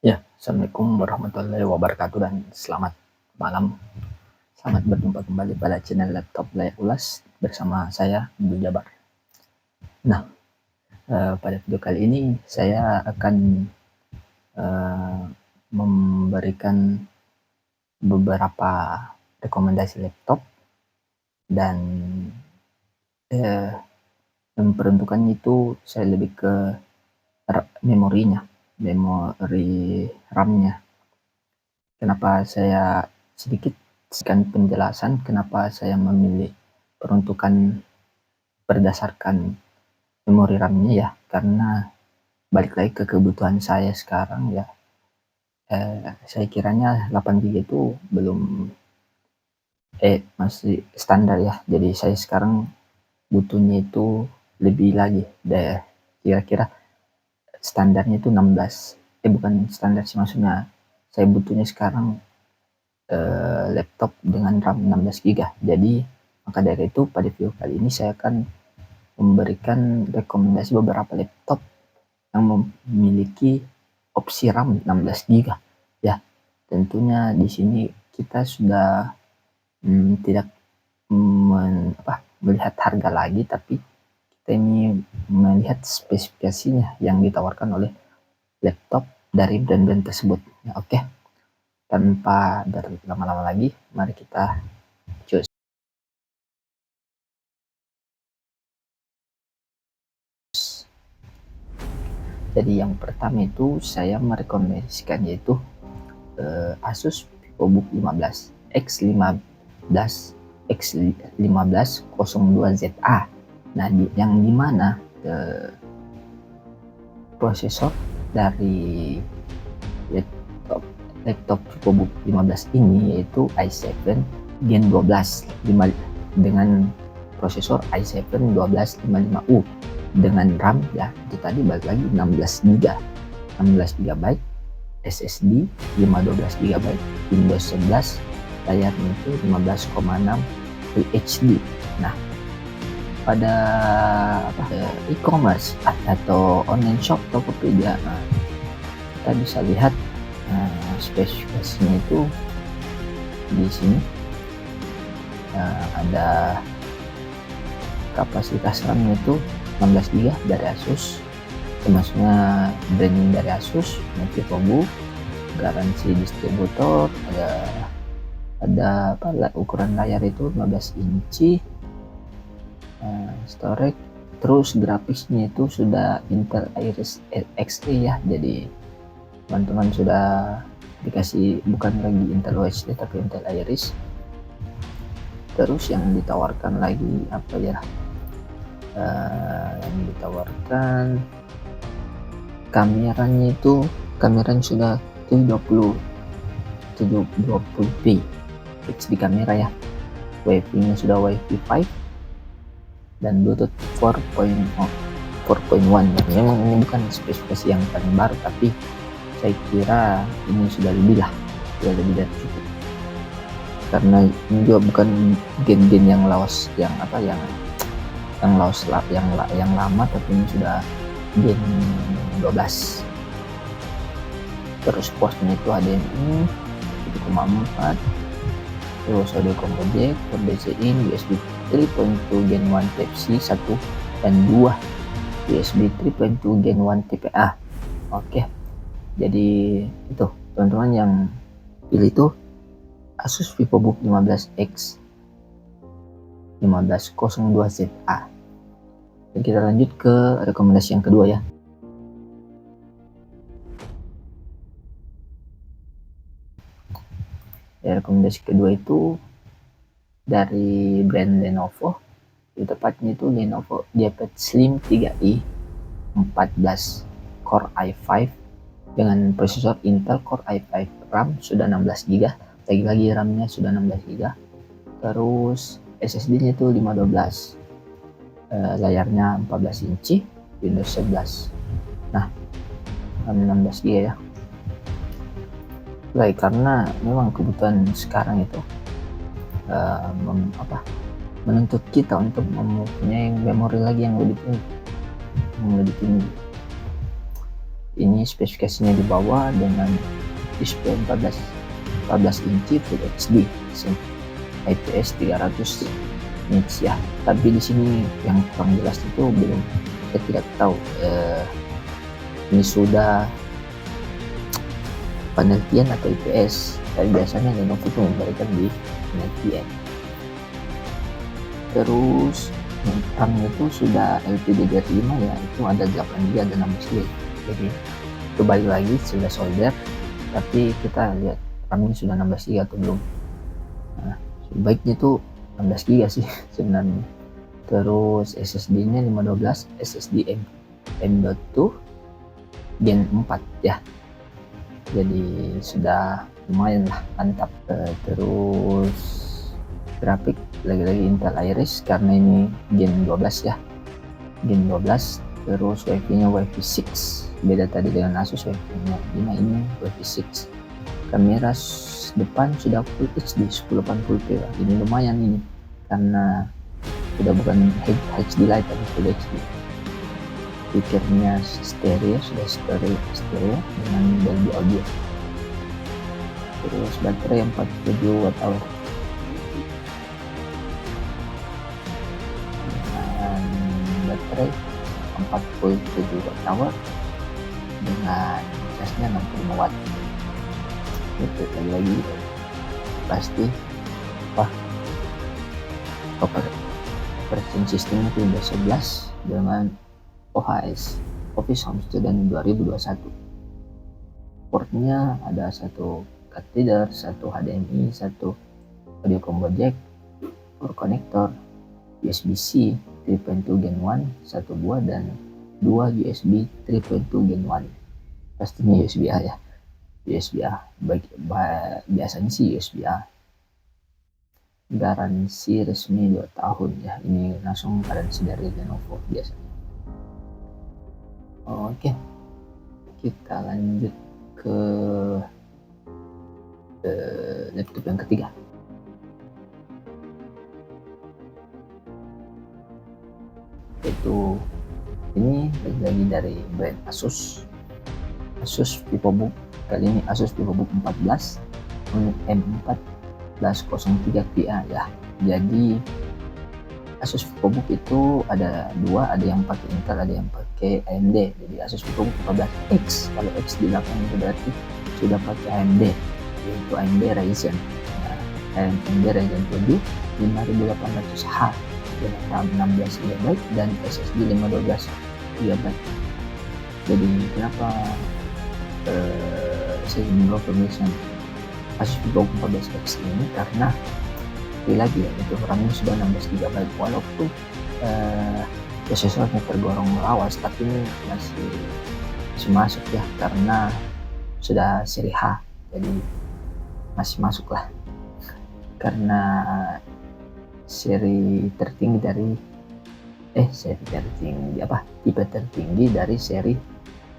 Ya, Assalamualaikum warahmatullahi wabarakatuh dan selamat malam. Selamat berjumpa kembali pada channel Laptop Layar Ulas bersama saya, Abdul Jabar. Nah, pada video kali ini saya akan memberikan beberapa rekomendasi laptop dan memperuntukkan itu saya lebih ke memori RAM-nya. Kenapa saya sedikit penjelasan kenapa saya memilih peruntukan berdasarkan memori RAM-nya ya, karena balik lagi ke kebutuhan saya sekarang ya. Saya kiranya 8 GB itu belum masih standar ya, jadi saya sekarang butuhnya itu lebih lagi deh, kira-kira standarnya itu 16, bukan standar sih, maksudnya saya butuhnya sekarang laptop dengan RAM 16 GB. Jadi maka dari itu pada video kali ini saya akan memberikan rekomendasi beberapa laptop yang memiliki opsi RAM 16 GB ya. Tentunya di sini kita sudah tidak melihat harga lagi, tapi kita ini melihat spesifikasinya yang ditawarkan oleh laptop dari brand-brand tersebut ya. Oke, tanpa berlama-lama lagi, mari kita cus. Jadi yang pertama itu saya merekomendasikan yaitu Asus VivoBook 15 X1502ZA. Nah, yang dimana prosesor dari laptop VivoBook 15 ini yaitu i7 Gen 12 dengan prosesor i7 1255U dengan RAM ya itu tadi balik lagi 16 GB, SSD 512 GB, Windows 11, layarnya itu 15,6 Full HD. Nah, pada e-commerce atau online shop Tokopedia, kita bisa lihat spesifikasinya itu di sini. Ada kapasitas RAM itu 16 GB dari Asus, termasuknya branding dari Asus, VivoBook, garansi distributor, ada ukuran layar itu 15 inci, storage, terus grafisnya itu sudah Intel Iris Xe ya, jadi teman-teman sudah dikasih bukan lagi Intel UHD tapi Intel Iris. Terus yang ditawarkan lagi apa ya, yang ditawarkan kameranya sudah 720p HD kamera ya, Wi-Fi nya sudah Wi-Fi 5 dan Bluetooth 4.1 ya. Memang ini bukan spesifikasi yang paling baru, tapi saya kira ini sudah lebih dari cukup, karena ini juga bukan gen-gen yang lawas yang lama, tapi ini sudah gen 12. Terus portnya itu HDMI 1,4, terus audio combo jack, DC in, USB 3.2 Gen 1 Type-C 1 dan 2, USB 3.2 Gen 1 Type-A. Oke, jadi itu teman-teman yang pilih itu Asus VivoBook 15 X1502ZA. Dan kita lanjut ke rekomendasi yang kedua ya. Rekomendasi kedua itu dari brand Lenovo, itu tepatnya itu Lenovo Gepard Slim 3i 14 Core i5 dengan prosesor Intel Core i5, RAM sudah 16 GB, lagi-lagi RAM-nya sudah 16 GB, terus SSD-nya itu 512, layarnya 14 inci, Windows 11. Nah, RAM 16 GB ya. Baik, karena memang kebutuhan sekarang itu menuntut kita untuk mempunyai memori lagi yang lebih tinggi. Ini spesifikasinya di bawah dengan display 14 inci Full HD, IPS 300 nits ya. Tapi di sini yang kurang jelas itu belum, saya tidak tahu ini sudah penelitian atau IPS. Tapi biasanya Lenovo itu memberikan di penelitian. Terus RAM-nya itu sudah LPDDR5 ya, itu ada 8GB dan 16GB. Jadi itu balik lagi sudah solder, tapi kita lihat RAM-nya sudah 16GB atau belum. Nah, baiknya itu 16GB sih sebenarnya. Terus SSD-nya 512 SSD M.2 Gen 4 ya. Jadi sudah lumayan lah, mantap. Terus grafik lagi-lagi Intel Iris karena ini Gen 12 ya, Gen 12. Terus Wi-Fi-nya Wi-Fi 6, beda tadi dengan Asus Wi-Fi-nya 5, ini Wi-Fi 6. Kamera depan sudah Full HD 1080p, ini lumayan ini karena sudah bukan HD Lite tapi Full HD. Speakernya stereo, sudah stereo dengan Dolby Audio. Terus baterai 47 Wh dengan baterai 47 Wh dengan casnya 65 Watt. Itu lagi pasti operating sistemnya itu Windows 11 dengan OHS Office Home Student 2021. Portnya ada satu catheter, satu HDMI, satu audio combo jack, power connector, USB-C 3.2 Gen 1 satu buah dan 2 USB 3.2 Gen 1. Pastinya USB A ya. USB A. Biasanya sih USB A. Garansi resmi 2 tahun ya. Ini langsung garansi dari Lenovo biasanya. Oke. Kita lanjut ke laptop yang ketiga. Itu ini lagi dari brand Asus VivoBook. Kali ini Asus VivoBook 14 M1403 Ti ya. Jadi Asus VivoBook itu ada dua, ada yang pakai Intel, ada yang pakai AMD. Jadi Asus VivoBook 14X, kalau X di belakang itu berarti sudah pakai AMD, yaitu AMD Ryzen. Nah, AMD Ryzen 7 5800H dengan RAM 16GB dan SSD 512GB. Jadi kenapa saya membawa pemilihan Asus VivoBook 14X ini, karena lagi ya, itu RAM-nya sudah 16GB. Walaupun prosesornya tergolong lawas, tapi ini masih masuk ya karena sudah seri H, jadi masih masuk lah karena seri tertinggi dari tipe tertinggi dari seri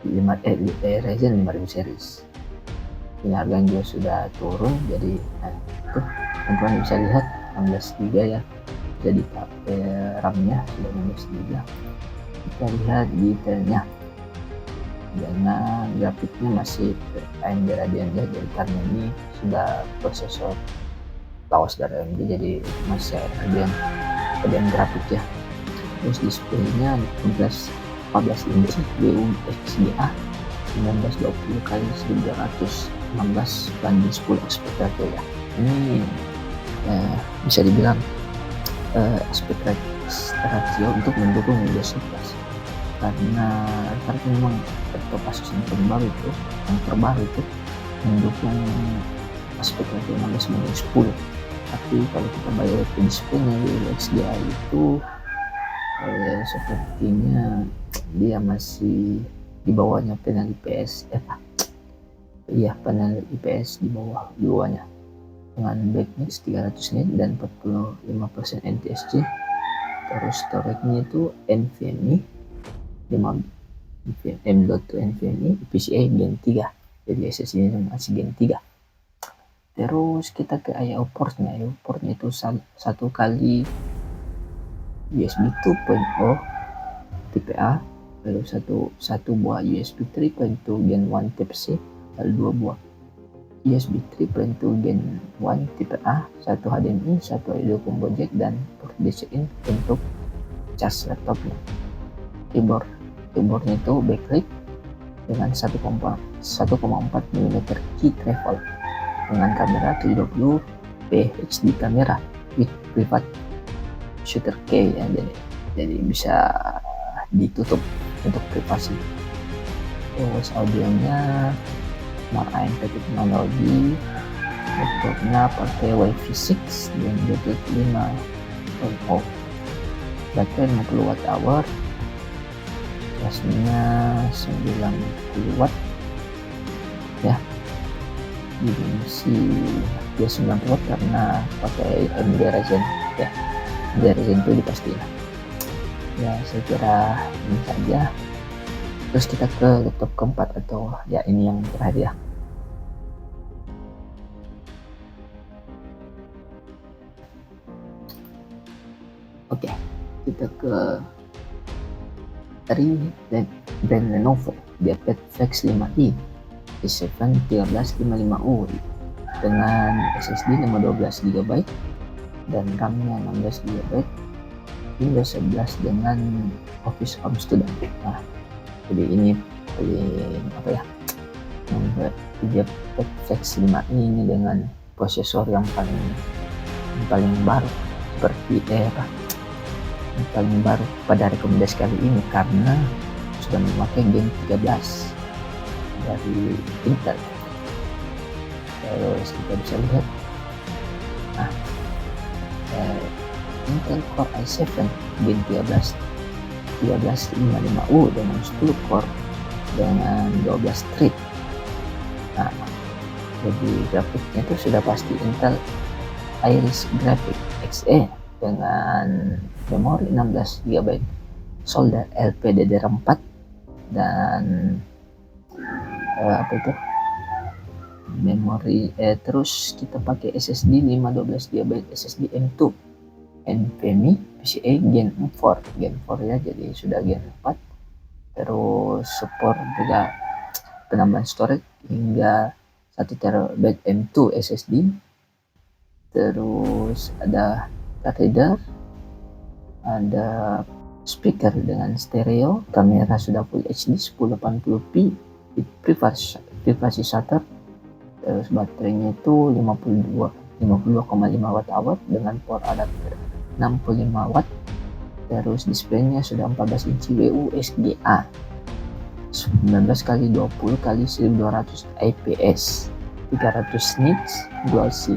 Ryzen 5000 series. Ini harganya juga sudah turun, jadi itu teman-teman bisa lihat 16GB ya, jadi RAM-nya sudah 16GB. Kita lihat detailnya, karena grafiknya masih AMD Radeon ya, jadi karena ini sudah prosesor lawas dari AMD, jadi masih Radeon grafik ya. Terus displaynya 14 inci UHD-A 1920x1200 16 banding 10 aspek ratio ya. Ini bisa dibilang aspek ratio untuk mendukung Windows 11, karena memang laptop Asus yang terbaru itu mendukung aspek ratio 16:10. Tapi kalau kita bayar ke displaynya di UHD-A itu sepertinya dia masih di bawahnya panel IPS panel IPS di bawahnya dengan brightness 300 nit dan 45% NTSC. Terus storage-nya itu NVMe M.2 NVMe PCIe Gen 3, jadi SSD-nya masih Gen 3. Terus kita ke I/O portnya itu satu kali USB 2.0 tipe A lalu satu buah USB 3.2 Gen 1 Type C, lalu 2 buah USB 3.2 Gen 1 tipe A, satu HDMI, satu audio combo jack, dan port DC-in untuk cas laptopnya. Keyboardnya itu backlit dengan 1,4 mm key travel dengan kamera 320p HD kamera with private shutter key ya, jadi bisa ditutup untuk privasi. Terus audionya memakai teknologi, laptopnya pakai Wi-Fi 6 dan Bluetooth 5.0, baterai 50 Wh, casnya 90 Watt ya, dimensi dia 90 Watt karena pakai AMD Ryzen ya, AMD Ryzen itu dipastikan ya. Saya kira ini saja. Terus kita ke laptop keempat, atau ya ini yang terakhir ya. Oke, kita ke dari brand Lenovo Diapad Flex 5i i7 1355U dengan SSD 512 GB dan RAM-nya 16 GB, Windows 11 dengan Office Home Student. Nah, jadi ini paling apa ya, Diapad Flex 5i ini dengan prosesor yang paling baru, seperti yang paling baru pada rekomendasi kali ini karena sudah memakai Gen 13 dari Intel. Terus kita bisa lihat Intel Core i7 Gen 1355U dengan 10 core dengan 12 thread. Nah, jadi grafiknya itu sudah pasti Intel Iris Graphics Xe dengan memori 16 GB, solder LPDDR4 dan memori terus kita pakai SSD 512 GB SSD M2 NVMe PCIe Gen 4 ya, jadi sudah Gen 4. Terus support juga penambahan storage hingga 1 TB M2 SSD. Terus ada card reader, ada speaker dengan stereo, kamera sudah Full HD 1080p with privasi shutter. Terus baterainya itu 52,5 Wh dengan power adapter 65 Watt. Terus displaynya sudah 14 inci WUSGA 19x20 x 1200 IPS 300 nits dual C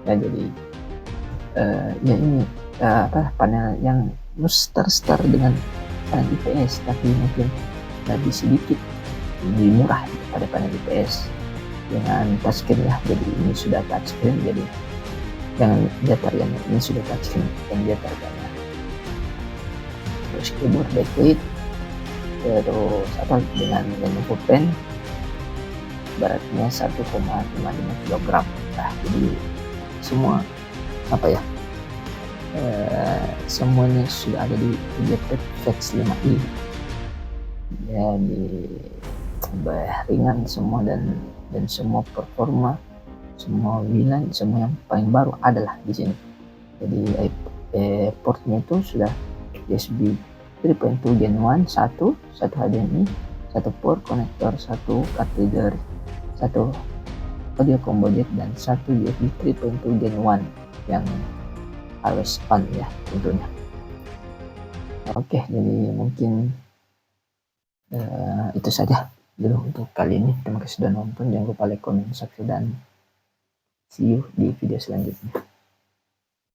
ya. Jadi ya ini panel yang star dengan panel IPS, tapi mungkin lebih sedikit lebih murah pada panel IPS dengan touchscreen ya. Jadi ini sudah touchscreen, jadi jangan lihat tarian, ini sudah touchscreen dan dia harganya. Terus keyboard backlit, terus dengan Lenovo Pen beratnya 1,55 kg. Nah, jadi semua semuanya sudah ada di Diapad Flex 5i ya, di ringan semua dan semua performa, semua WLAN, semua yang paling baru adalah di sini. Jadi portnya itu sudah USB 3.2 Gen 1, satu HDMI, satu port konektor, satu card reader, satu audio combo jack, dan satu USB 3.2 Gen 1 yang always on ya tentunya. Oke, jadi mungkin itu saja dulu untuk kali ini. Terima kasih sudah nonton, jangan lupa like, comment, subscribe, dan see you di video selanjutnya.